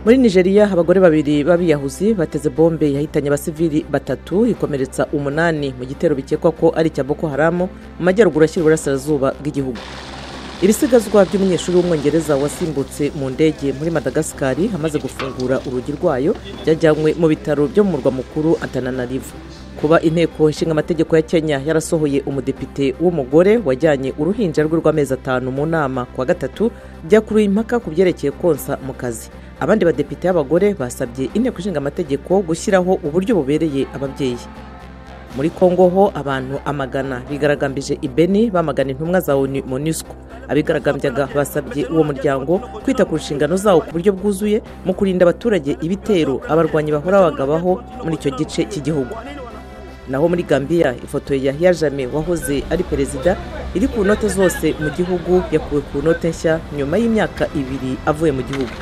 Muri Nigeria abagore babiri b'abiyahuzi bateze bombe yahitanye abasivili batatu ikomeretsa 8 mu gitero bikekwa ko ari cya Boko Haram mu majyaruguru ashyira uburasirazuba bw'igihugu. Ibisigazwa by'umunyeshuri w'umwongereza wasimbutse mu ndege muri Madagascar hamaze gufungura urugi rwayo byajyanywe mu bitaro byo mu murwa mukuru Antananarivo. Kuba inteko ishinga amategeko ya Kenya yarasohoye umudepite w'umugore wajyanye uruhinja rw'amezi 5 mu nama kwa gatatu byakuruye impaka ku byerekeye konsa mu kazi. Abandi badepite y'abagore basabye inteko ishinga amategeko gushyiraho uburyo bubereye ababyeyi. Muri Kongo ho abantu amagana bigaragambije ibeni bamagana intumwa za ONU MONUSCO. Abigaragambyaga basabye uwo muryango kwita ku nshingano zawo ku buryo bwuzuye mu kurinda abaturage ibitero abarwanyi bahora bagabaho muri icyo gice cy'igihugu. Naho muri Gambia ifoto ya Yahya Jammeh wahoze ari perezida iri ku note zose mu gihugu yakuwe ku note nshya nyuma y'imyaka 2 avuye mu gihugu.